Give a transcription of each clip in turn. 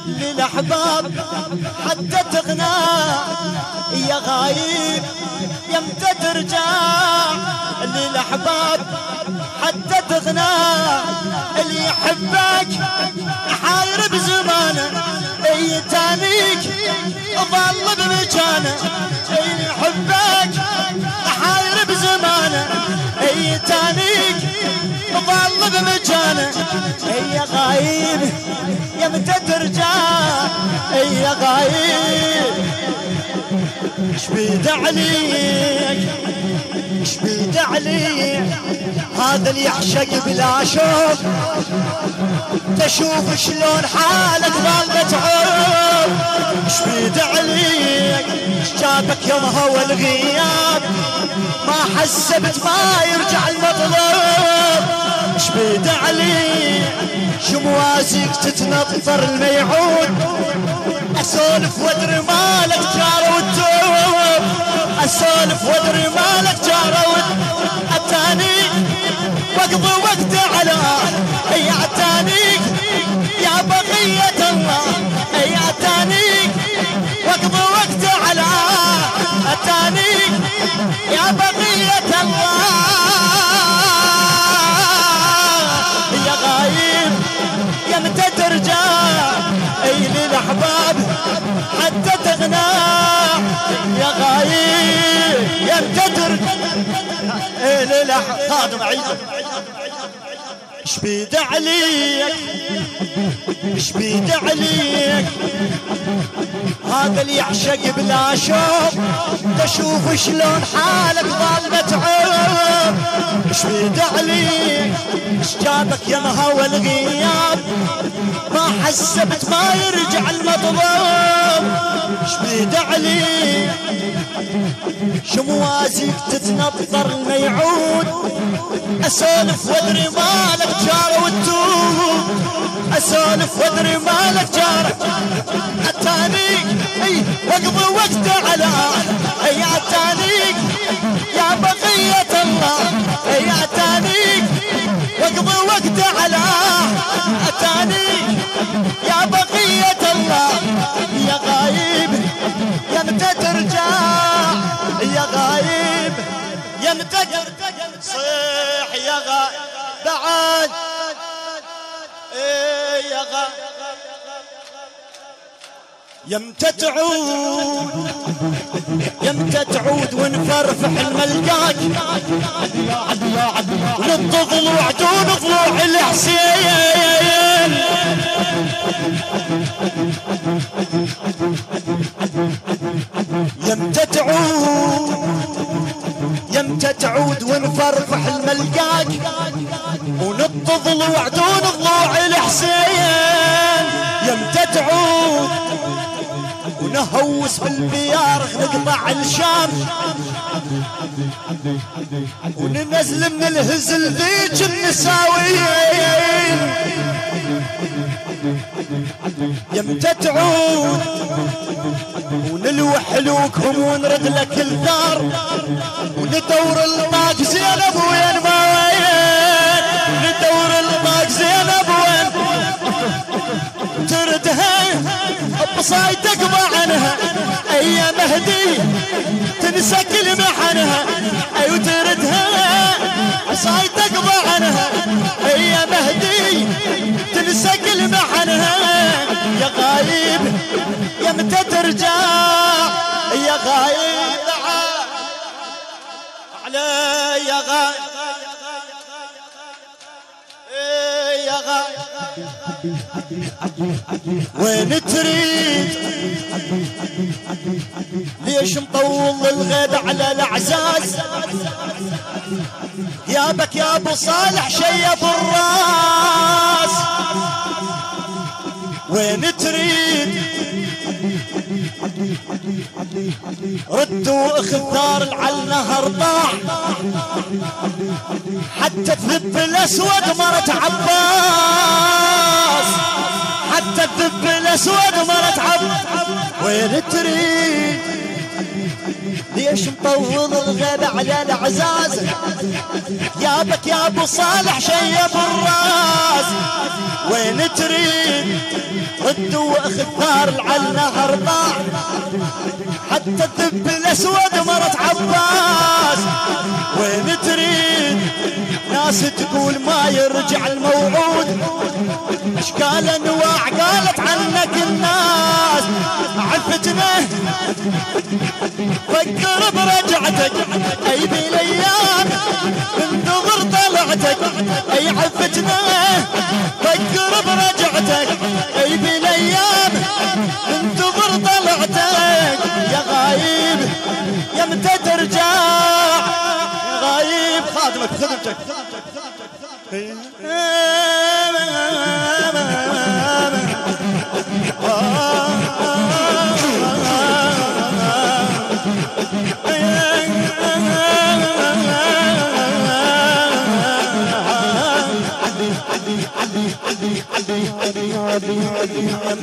للأحباب حتى تغنى يا غايب يمتى ترجع للأحباب حتى تغنى اللي يحبك حاير بزمانه يتانيك ظل بمكانه اللي يحبك حاير بزمانه يتانيك ظل بمكانه يا غايب يمتى ترجع يا غايب شبيد عليك شبيد عليك هذا اللي يعشق بلا شوق تشوف شلون حالك ظل تعب شبيد عليك شابك يومها والغياب ما حسبت ما يرجع المطلب شبيد عليك شموازيك تتنطر الميعود اسولف وادري مالك جاره والتوب اسولف وادري مالك جاره اتاني واقضي وقت على اي اتانيك يا بقية الله اي اتانيك واقضي وقت على اتانيك يا بقية الله يا غايب يمتى ترجع اي للاحباب حتى تغنى يا غايب يمتى ترجع اي للاحباب خادم عيده شبيد عليك شبيد عليك هذا اللي يعشق بلا شوق تشوف شلون حالك ظل متعب شبيد عليك شجابك يا مهوى الغياب ما حسبت ما يرجع المطلب شبيد عليك شموازيك تتنطر الميعود اسولف وادري مالك جاره والتوب اسولف وادري مالك جاره اتانيك اي واقضي وقت على اي اتانيك يا بقية الله اي اتانيك واقضي وقت على اتانيك يا بقية الله يا غايب يمتى ترجع يا غايب يمتى صيح يا غايب بعد يا غايب يمتى تعود يمتى تعود ونفرفح الملقاك ونط ضلوع دون ضلوع الحسين يمتى تعود يمتى تعود ونفرفح الملقاك ونط ضلوع دون ضلوع الحسين يمتى تعود ونهوس بالبيار نقطع الشام وننزل من الهزل ذيك النساويين يمتى تعود ونلوح لوكهم ونرد لك الدار وندور الماك زينب وين ما وين ندور الماك زينب وين تردها بصايدك عنها اي مهدي تنسى كل محنها اي وتردها بصايدك عنها اي مهدي تنسى كل محنها يا غايب يمتى ترجع يا غايب علي يا غايب يا غايب وين تريد ليش مطول الغيب على الاعزاز يابك يا ابو صالح شيب الراس وين تريد ردوا اخذار على النهر طاح حتى الذب الاسود مرت عباس حتى الذب الاسود مرت عباس وين تريد ليش مطول الغيب على العزاز؟ يابك يا ابو صالح شيب الراس. وين تريد رد واخذ ثار على النهر ضاع، حتى الذب الاسود مرت عباس. وين تريد ناس تقول ما يرجع الموعود، اشكال انواع قالت عنك الناس. عفتنا فكر برجعتك اي بالايام انتظر طلعتك. اي عفتنا فكر برجعتك اي بالايام انتظر طلعتك. يا غايب يا متى ترجع؟ يا غايب خادمك خدمتك.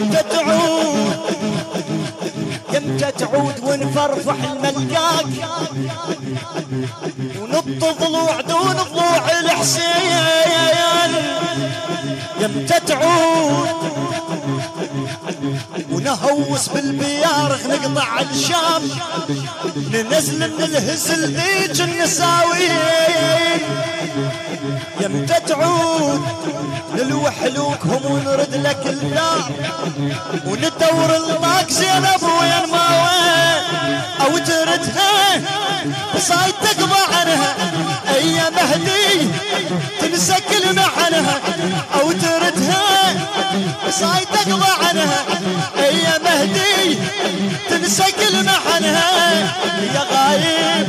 يمتى تعود يمتى تعود ونفرفح الملقاك ونط ضلوع دون ضلوع الحسين. يمتى تعود ونهوس بالبيارخ نقطع الشام ننزل من الهزل ذيك النساوين. يمتى تعود نلوح لوكهم ونرد لك الدار وندور الماك زينب وين ما وين. او تردها صايد تقضى عنها اي مهدي تنسى كل محنها. او تردها صايد تقضى عنها اي مهدي تنسى كل محنها. يا غايب